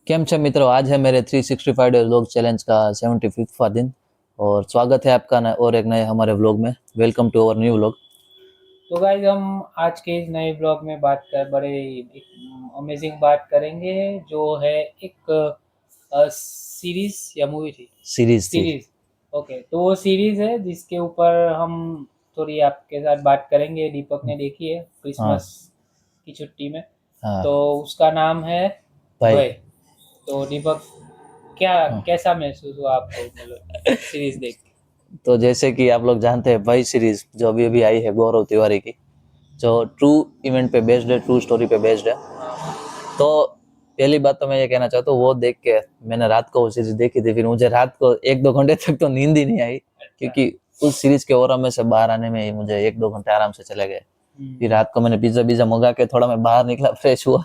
केम छे मित्रों, आज है मेरे 365 डे व्लॉग चैलेंज का 75वां दिन और स्वागत है आपका और एक नए हमारे व्लॉग में। Welcome to our new vlog. तो गाइज हम आज के इस नए ब्लॉग में बात कर बड़े एक अमेजिंग बात करेंगे जो है एक सीरीज या मूवी थी। सीरीज थी। सीरीज। ओके, तो वो सीरीज है जिसके ऊपर हम थोड़ी आपके साथ बात करेंगे। दीपक ने देखी है हाँ क्रिसमस की छुट्टी में। तो हाँ उसका नाम है भाई। भय। तो दीपक, क्या हाँ। कैसा महसूस हुआ आपको मतलब सीरीज देख के? तो जैसे कि आप लोग जानते हैं, भाई सीरीज जो अभी अभी आई है गौरव तिवारी की, जो ट्रू इवेंट पे बेस्ड है, ट्रू स्टोरी पे बेस्ड है। हाँ हाँ। तो पहली बात तो मैं ये कहना चाहता हूँ, वो देख के मैंने रात को वो सीरीज देखी थी, फिर मुझे रात को 1-2 घंटे तक तो नींद ही नहीं आई, अच्छा। क्योंकि उस सीरीज के ओरा में से बाहर आने में ही मुझे 1-2 घंटे आराम से चले गए। फिर हम्म। रात को मैंने पिज्जा पिज्जा मंगा के थोड़ा मैं बाहर निकला, फ्रेश हुआ,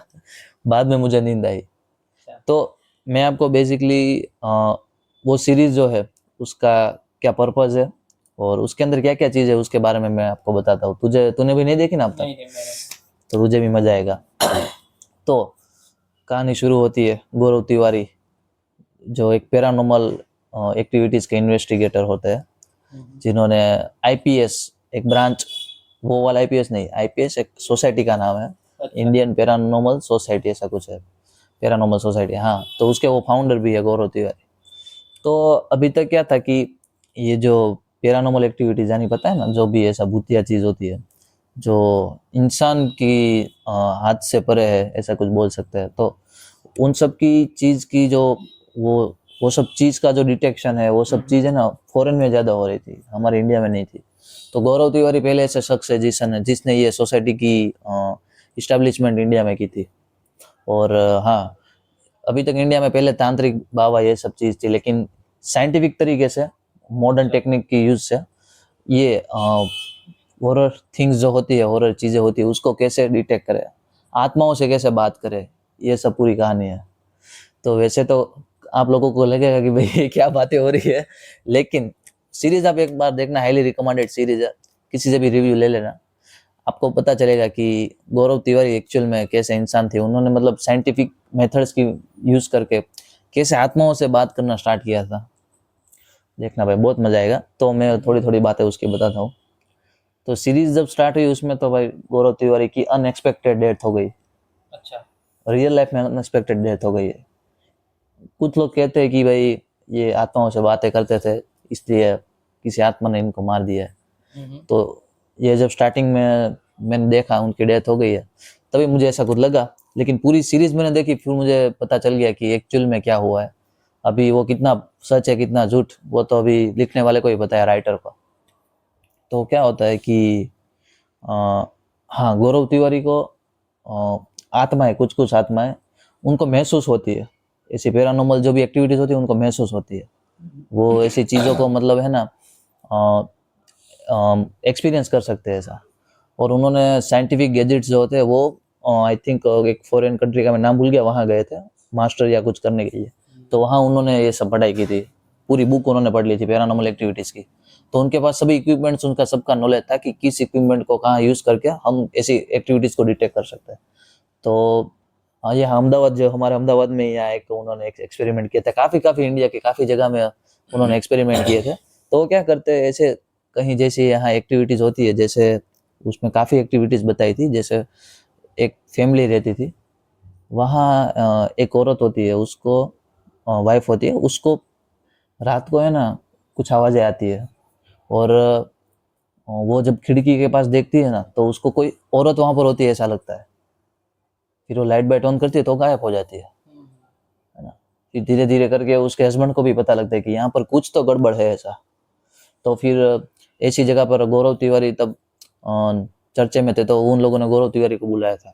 बाद में मुझे नींद आई। अच्छा। तो मैं आपको बेसिकली वो सीरीज जो है उसका क्या पर्पज है और उसके अंदर क्या क्या चीज़ है उसके बारे में मैं आपको बताता हूँ। तूने भी नहीं देखी ना अब तक, नहीं नहीं, मैंने। तो तुझे भी मजा आएगा। तो कहानी शुरू होती है, गौरव तिवारी जो एक पैरानॉर्मल एक्टिविटीज के इन्वेस्टिगेटर होते हैं, हम्म। जिन्होंने आईपीएस एक ब्रांच, वो वाला आईपीएस नहीं, आईपीएस एक सोसाइटी का नाम है, अच्छा। इंडियन पैरानॉर्मल सोसाइटी ऐसा कुछ है, पैरानॉर्मल सोसाइटी, हाँ। तो उसके वो फाउंडर भी है गौरव तिवारी। तो अभी तक क्या था कि ये जो पैरानॉर्मल एक्टिविटीज यानी पता है ना, जो भी ऐसा भूतिया चीज होती है जो इंसान की हाथ से परे है, ऐसा कुछ बोल सकते हैं। तो उन सब की चीज की जो वो वो सब चीज का जो डिटेक्शन है, वो सब चीजें ना फॉरेन में ज्यादा हो रही थी, हमारे इंडिया में नहीं थी। तो गौरव तिवारी पहले ऐसे शख्स है जिसने ये सोसाइटी की इस्टेब्लिशमेंट इंडिया में की थी। और हाँ, अभी तक इंडिया में पहले तांत्रिक बाबा ये सब चीज थी, लेकिन साइंटिफिक तरीके से, मॉडर्न अच्छा। टेक्निक की यूज से ये हॉरर थिंग्स जो होती है, हॉरर चीजें होती है, उसको कैसे डिटेक्ट करे, आत्माओं से कैसे बात करे, ये सब पूरी कहानी है। तो वैसे तो आप लोगों को लगेगा कि भाई ये क्या बातें हो रही है, लेकिन सीरीज आप एक बार देखना, हाईली रिकमेंडेड सीरीज है। किसी से भी रिव्यू ले लेना, आपको पता चलेगा कि गौरव तिवारी एक्चुअल में कैसे इंसान थे। उन्होंने मतलब साइंटिफिक मेथड्स की यूज करके कैसे आत्माओं से बात करना स्टार्ट किया था। देखना भाई, बहुत मजा आएगा। तो मैं थोड़ी थोड़ी बातें उसकी बताता हूँ। तो सीरीज जब स्टार्ट हुई उसमें तो भाई गौरव तिवारी की अनएक्सपेक्टेड डेथ हो गई, अच्छा। रियल लाइफ में अनएक्सपेक्टेड डेथ हो गई है। कुछ लोग कहते हैं कि भाई ये आत्माओं से बातें करते थे, इसलिए किसी आत्मा ने इनको मार दिया है। हम्म। तो ये जब स्टार्टिंग में मैंने देखा उनकी डेथ हो गई है, तभी मुझे ऐसा कुछ लगा। लेकिन पूरी सीरीज मैंने देखी, फिर मुझे पता चल गया कि एक्चुअल में क्या हुआ है। अभी वो कितना सच है कितना झूठ, वो तो अभी लिखने वाले को ही बताया, राइटर को। तो क्या होता है कि अ, हाँ, गौरव तिवारी को आत्माएं, कुछ कुछ आत्माएं उनको महसूस होती है, ऐसी पैरानॉर्मल जो भी एक्टिविटीज होती है उनको महसूस होती है। वो ऐसी चीज़ों को मतलब है ना एक्सपीरियंस कर सकते हैं ऐसा। और उन्होंने साइंटिफिक गैजेट्स जो होते हैं वो, आई थिंक एक फॉरेन कंट्री का मैं नाम भूल गया, वहाँ गए थे मास्टर या कुछ करने के लिए। तो वहाँ उन्होंने ये सब पढ़ाई की थी, पूरी बुक उन्होंने पढ़ ली थी पैरानॉर्मल एक्टिविटीज़ की। तो उनके पास सभी इक्विपमेंट्स, उनका सबका नॉलेज था कि किस इक्विपमेंट को कहाँ यूज़ करके हम ऐसी एक्टिविटीज़ को डिटेक्ट कर सकते हैं। तो हाँ, ये अहमदाबाद, जो हमारे अहमदाबाद में यहाँ एक उन्होंने एक एक्सपेरिमेंट किया था, काफ़ी काफ़ी इंडिया के काफ़ी जगह में उन्होंने एक्सपेरिमेंट किए थे। तो वो क्या करते हैं, ऐसे कहीं जैसे यहाँ एक्टिविटीज़ होती है, जैसे उसमें काफ़ी एक्टिविटीज़ बताई थी। जैसे एक फैमिली रहती थी वहाँ, एक औरत होती है, उसको वाइफ होती है, उसको रात को है ना कुछ आवाज़ें आती है। और वो जब खिड़की के पास देखती है ना, तो उसको कोई औरत वहाँ पर होती है ऐसा लगता है। फिर वो लाइट बाइट ऑन करती है तो गायब हो जाती है ना। फिर धीरे धीरे करके उसके हस्बैंड को भी पता लगता है कि यहाँ पर कुछ तो गड़बड़ है ऐसा। तो फिर ऐसी जगह पर गौरव तिवारी तब चर्चे में थे, तो उन लोगों ने गौरव तिवारी को बुलाया था।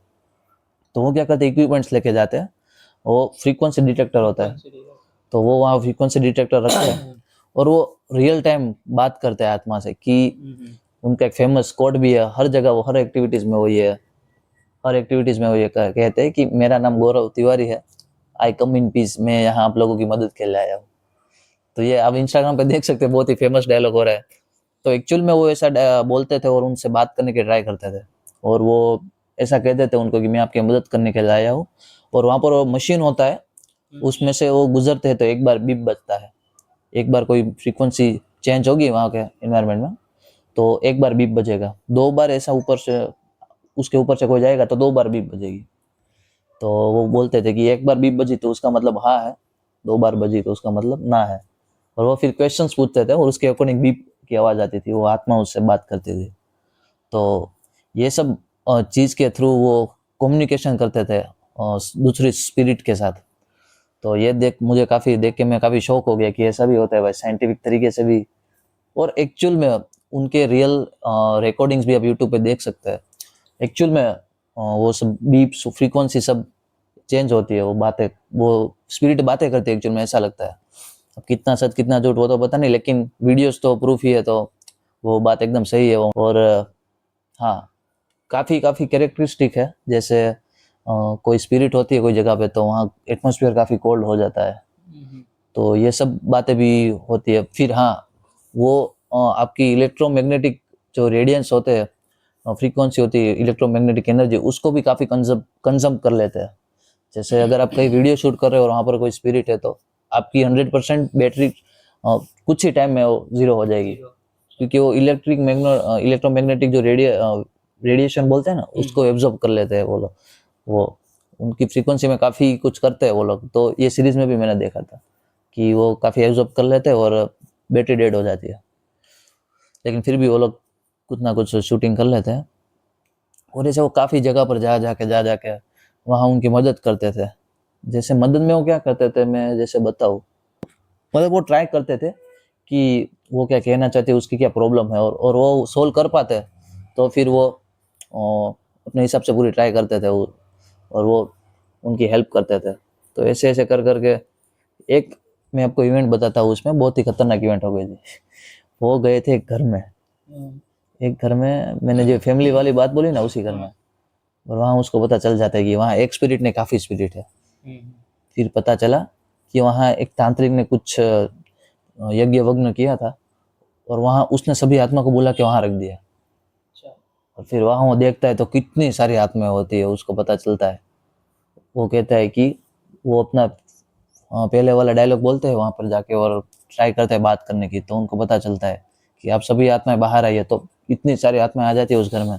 तो वो क्या करते हैं, इक्विपमेंट्स लेके जाते हैं, वो फ्रीक्वेंसी डिटेक्टर होता है। Frequency detector. तो वो वहाँ फ्रीक्वेंसी डिटेक्टर रखते हैं और वो रियल टाइम बात करते हैं आत्मा से। कि उनका एक फेमस कोड भी है, हर जगह वो, हर एक्टिविटीज में वो ये, हर एक्टिविटीज में वो ये कहते हैं कि मेरा नाम गौरव तिवारी है, आई कम इन पीस, मैं यहाँ आप लोगों की मदद के लिए आया हूँ। तो ये आप इंस्टाग्राम पे देख सकते हैं, बहुत ही फेमस डायलॉग हो रहा है। तो एक्चुअल में वो ऐसा बोलते थे और उनसे बात करने की ट्राई करते थे। और वो ऐसा कहते थे उनको कि मैं आपकी मदद करने के लिए आया हूँ। और वहाँ पर वो मशीन होता है, उसमें से वो गुजरते हैं तो एक बार बीप बजता है, एक बार कोई फ्रीक्वेंसी चेंज होगी वहाँ के इन्वायरमेंट में तो एक बार बीप बजेगा, 2 बार ऐसा ऊपर से उसके ऊपर से कोई जाएगा तो 2 बार बीप बजेगी। तो वो बोलते थे कि एक बार बीप बजी तो उसका मतलब हाँ है, 2 बार बजी तो उसका मतलब ना है। और वो फिर क्वेश्चंस पूछते थे और उसके अकॉर्डिंग बीप की आवाज़ आती थी, वो आत्मा उससे बात करती थी। तो ये सब चीज़ के थ्रू वो कम्युनिकेशन करते थे दूसरी स्पिरिट के साथ। तो ये मुझे काफ़ी देख के मैं काफ़ी शौक हो गया कि ऐसा भी होता है भाई, साइंटिफिक तरीके से भी। और एक्चुअल में उनके रियल रिकॉर्डिंग्स भी आप यूट्यूब पे देख सकते हैं। एक्चुअल में वो सब बीप फ्रीक्वेंसी सब चेंज होती है, वो बातें, वो स्पिरिट बातें करती है एक्चुअल में, ऐसा लगता है। अब कितना सच कितना झूठ वो तो पता नहीं, लेकिन वीडियोस तो प्रूफ ही है, तो वो बात एकदम सही है वो। और हाँ, काफ़ी काफ़ी कैरेक्टरिस्टिक है, जैसे कोई स्पिरिट होती है कोई जगह पे तो वहाँ एटमॉस्फेयर काफ़ी कोल्ड हो जाता है, तो ये सब बातें भी होती है। फिर हाँ, वो आपकी इलेक्ट्रोमैग्नेटिक जो रेडियंस होते हैं, फ्रीक्वेंसी होती है, इलेक्ट्रोमैग्नेटिक एनर्जी, उसको भी काफ़ी कंजम कर लेते हैं। जैसे अगर आप कहीं वीडियो शूट कर रहे हो और वहाँ पर कोई स्पिरिट है तो आपकी 100% बैटरी कुछ ही टाइम में वो ज़ीरो हो जाएगी, क्योंकि वो इलेक्ट्रोमैग्नेटिक जो रेडिएशन बोलते हैं ना, उसको एब्जॉर्ब कर लेते हैं वो लोग। वो उनकी फ्रीक्वेंसी में काफ़ी कुछ करते हैं वो लोग। तो ये सीरीज़ में भी मैंने देखा था कि वो काफ़ी एब्जॉर्ब कर लेते हैं और बैटरी डेड हो जाती है, लेकिन फिर भी वो लोग कुछ ना कुछ शूटिंग कर लेते हैं। और ऐसे वो काफ़ी जगह पर जा जाके वहाँ उनकी मदद करते थे। जैसे मदद में वो क्या करते थे, मैं जैसे बताऊँ, मतलब वो ट्राई करते थे कि वो क्या कहना चाहते हैं, उसकी क्या प्रॉब्लम है, और वो सोल्व कर पाते, तो फिर वो अपने हिसाब से पूरी ट्राई करते थे वो, और वो उनकी हेल्प करते थे। तो ऐसे ऐसे कर करके एक मैं आपको इवेंट बताता हूँ, उसमें बहुत ही खतरनाक इवेंट हो गई थी। वो गए थे एक घर में, एक घर में, मैंने जो फैमिली वाली बात बोली ना, उसी घर में। और वहाँ उसको पता चल जाता है कि वहाँ एक स्पिरिट ने काफ़ी स्पिरिट है। फिर पता चला कि वहाँ एक तांत्रिक ने कुछ यज्ञ वग्न किया था, और वहाँ उसने सभी आत्मा को बुला के वहाँ रख दिया। और फिर वहाँ वो देखता है तो कितनी सारी आत्माएं होती है, उसको पता चलता है। वो कहता है कि वो अपना पहले वाला डायलॉग बोलते हैं वहाँ पर जाके, और ट्राई करते हैं बात करने की, तो उनको पता चलता है कि आप सभी आत्माएं बाहर आई है। तो इतनी सारी आत्माएं आ जाती है उस घर में।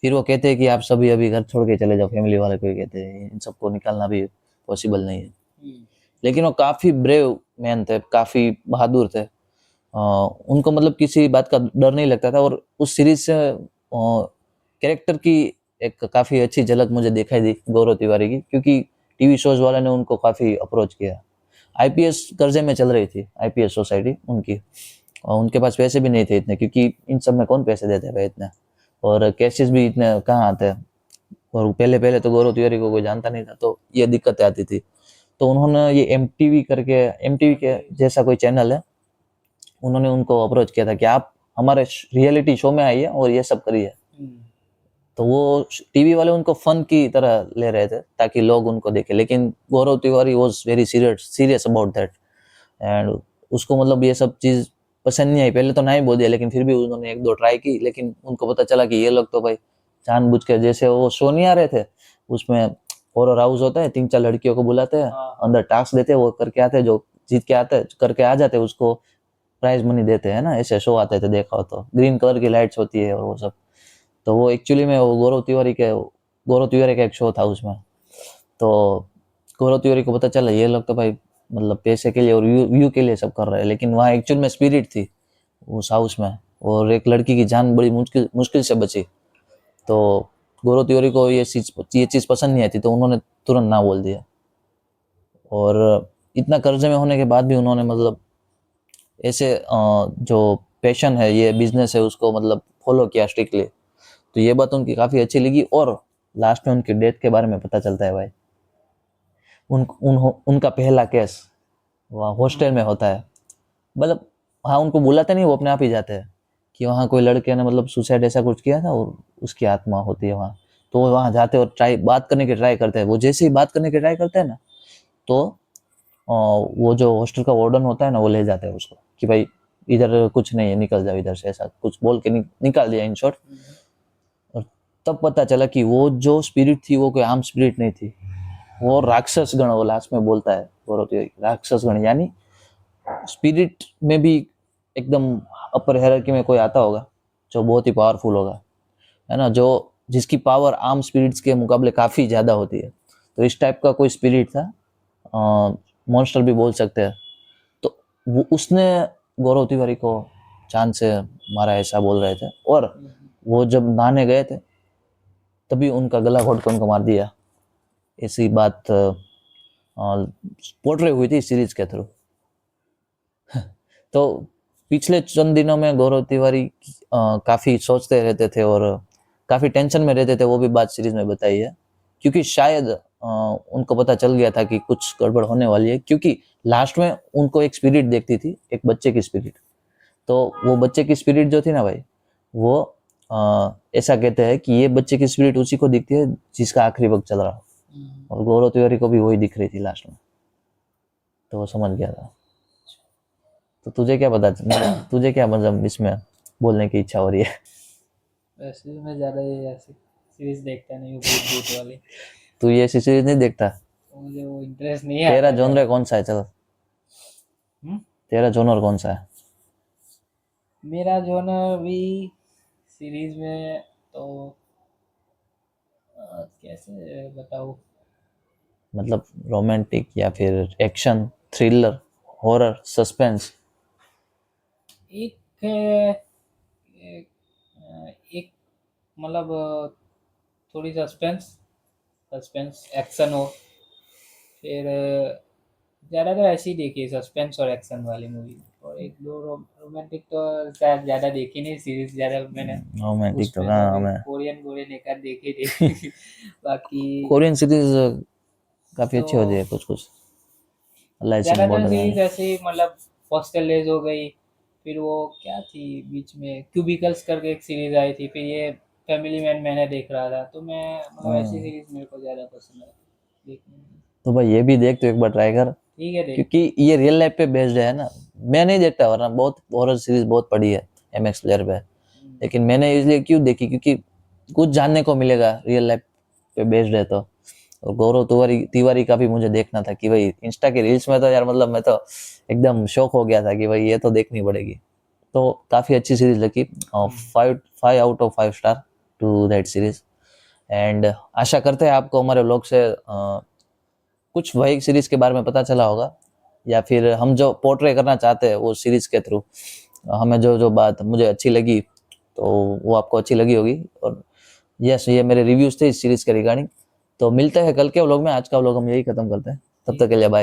फिर वो कहते हैं कि आप सभी अभी घर छोड़ के चले जाओ, फैमिली वाले को ही कहते हैं, इन सबको निकालना भी पॉसिबल नहीं है। लेकिन वो काफ़ी ब्रेव मैन थे, काफ़ी बहादुर थे। उनको मतलब किसी बात का डर नहीं लगता था। और उस सीरीज से कैरेक्टर की एक काफ़ी अच्छी झलक मुझे दिखाई दी गौरव तिवारी की, क्योंकि टीवी शोज वाले ने उनको काफ़ी अप्रोच किया। आईपीएस कर्जे में चल रही थी, आईपीएस सोसाइटी उनकी, और उनके पास पैसे भी नहीं थे इतने, क्योंकि इन सब में कौन पैसे देते हैं भाई इतने, और केसेस भी इतने कहाँ आते हैं। और पहले पहले तो गौरव तिवारी को कोई जानता नहीं था, तो ये दिक्कतें आती थी। तो उन्होंने ये एमटीवी के जैसा कोई चैनल है, उन्होंने उनको अप्रोच किया था कि आप हमारे रियलिटी शो में आइए और ये सब करिए। तो वो टीवी वाले उनको फन की तरह ले रहे थे ताकि लोग उनको देखें, लेकिन Gaurav Tiwari was very serious about that. And उसको मतलब ये सब चीज़ पसंद नहीं आई। पहले तो नहीं बोल दिया, लेकिन फिर भी उन्होंने एक दो ट्राई की, लेकिन उनको पता चला कि ये लोग तो भाई जानबूझ के, जैसे वो शो नहीं आ रहे थे उसमें, हॉरर हाउस होता है, 3-4 लड़कियों को बुलाते हैं, अंदर टास्क देते हैं, वो करके आते हैं, जो जीत के आते हैं करके आ जाते हैं, उसको प्राइज मनी देते हैं ना, ऐसे शो आते थे, देखा हो तो ग्रीन कलर की लाइट्स होती है और वो सब। तो वो एक्चुअली में वो गौरव तिवारी का एक शो था उसमें। तो गौरव तिवारी को पता चला ये लोग तो भाई मतलब पैसे के लिए और व्यू के लिए सब कर रहे हैं, लेकिन वहाँ एक्चुअल में स्पिरिट थी उस हाउस में, और एक लड़की की जान बड़ी मुश्किल से बची। तो गौरव तिवारी को ये चीज़ पसंद नहीं आती, तो उन्होंने तुरंत ना बोल दिया। और इतना कर्जे में होने के बाद भी उन्होंने मतलब ऐसे जो पैशन है, ये बिजनेस है, उसको मतलब फॉलो किया स्ट्रिक्टली। तो ये बात उनकी काफ़ी अच्छी लगी। और लास्ट में उनकी डेथ के बारे में पता चलता है भाई। उनका पहला केस वहाँ हॉस्टल में होता है। मतलब हाँ, उनको बुलाते नहीं, वो अपने आप ही जाते हैं कि वहाँ कोई लड़के ने मतलब सुसाइड ऐसा कुछ किया था और उसकी आत्मा होती है वहाँ। तो वो वहाँ जाते और बात करने की ट्राई करते हैं। वो जैसे ही बात करने की ट्राई करते हैं ना, तो वो जो हॉस्टल का वार्डन होता है ना, वो ले जाते हैं उसको कि भाई इधर कुछ नहीं है, निकल जाओ इधर से, ऐसा कुछ बोल के निकाल दिया इन शॉर्ट। और तब पता चला कि वो जो स्पिरिट थी वो कोई आम स्पिरिट नहीं थी, वो राक्षस गण, वो लास्ट में बोलता है गौरव तिवारी, राक्षस गण यानी स्पिरिट में भी एकदम अपर हायरार्की में कोई आता होगा जो बहुत ही पावरफुल होगा, है ना, जो जिसकी पावर आम स्पिरिट्स के मुकाबले काफ़ी ज़्यादा होती है। तो इस टाइप का कोई स्पिरिट था, मॉन्स्टर भी बोल सकते हैं। तो वो उसने गौरव तिवारी को चांद से मारा ऐसा बोल रहे थे, और वो जब नहाने गए थे तभी उनका गला घोट कर उनको मार दिया। ऐसी बात पोर्ट्रे हुई थी सीरीज के थ्रू। तो पिछले चंद दिनों में गौरव तिवारी काफ़ी सोचते रहते थे और काफ़ी टेंशन में रहते थे, वो भी बात सीरीज में बताई है, क्योंकि शायद उनको पता चल गया था कि कुछ गड़बड़ होने वाली है, क्योंकि लास्ट में उनको एक स्पिरिट देखती थी, एक बच्चे की स्पिरिट। तो वो बच्चे की स्पिरिट जो थी ना भाई, वो ऐसा कहते हैं कि ये बच्चे की स्पिरिट उसी को दिखती है जिसका आखिरी वक्त चल रहा हो, और गौरव तिवारी को भी वही दिख रही थी लास्ट में, तो वो समझ गया था। तो तुझे क्या पता, तुझे क्या मतलब इसमें बोलने की इच्छा हो रही है? वैसे मैं ज़्यादा ये ऐसी सीरीज देखता नहीं हूँ, भूत भूत वाली। तू ये ऐसी सीरीज नहीं देखता? मुझे वो इंटरेस्ट नहीं आता। तेरा जॉनर कौन सा है? चल, हम्म? तेरा जॉनर कौन सा है? मेरा जॉनर भी सीरीज में तो कैसे बताऊँ। मतलब रोमांटिक या फिर एक्शन, थ्रिलर, हॉरर, सस्पेंस? एक है, एक, एक मतलब थोड़ी सस्पेंस एक्शन हो, फिर ज़्यादातर ऐसी ही देखी है, सस्पेंस और एक्शन वाली मूवी। और एक दो रोमांटिक तो शायद ज़्यादा देखी नहीं सीरीज, ज़्यादा मैंने रोमांटिक तो उसमें तो हाँ, अभी हमें कोरियन एक आध देखी थी। बाकी कोरियन सीरीज काफ़ी तो अच्छी होती है कुछ कुछ, लाइसिंग ज़्यादातर बॉर्डर सीरीज है। ऐसे ही, मतलब हॉस्टल डेज हो गई, फिर वो क्या थी बीच में, क्यूबिकल्स करके एक सीरीज आई थी, फिर ये फैमिली मैन मैंने देख रहा था। तो मैं मतलब ऐसी सीरीज मेरे को ज़्यादा पसंद है देखने में। तो भाई ये भी देख, तो एक बार ट्राई कर, ठीक है, देख। क्योंकि ये रियल लाइफ पे बेस्ड है ना। मैं नहीं देखता, वरना बहुत हॉरर सीरीज बहुत पड़ी है MX प्लेयर पे, लेकिन मैंने इसलिए क्यों देखी, क्योंकि कुछ जानने को मिलेगा, रियल लाइफ पे बेस्ड है तो। और गौरव तिवारी तिवारी का भी मुझे देखना था कि भाई इंस्टा के रील्स में तो यार, मतलब मैं तो एकदम शौक हो गया था कि भाई ये तो देखनी पड़ेगी। तो काफ़ी अच्छी सीरीज लगी, 5/5 टू दैट सीरीज। एंड आशा करते हैं आपको हमारे व्लॉग से कुछ वही सीरीज के बारे में पता चला होगा, या फिर हम जो पोर्ट्रे करना चाहते हैं वो सीरीज के थ्रू हमें जो जो बात मुझे अच्छी लगी तो वो आपको अच्छी लगी होगी। और यस, ये मेरे रिव्यूज थे इस सीरीज के रिगार्डिंग। तो मिलते हैं कल के व्लॉग में, आज का व्लॉग हम यही खत्म करते हैं, तब तक के लिए बाय।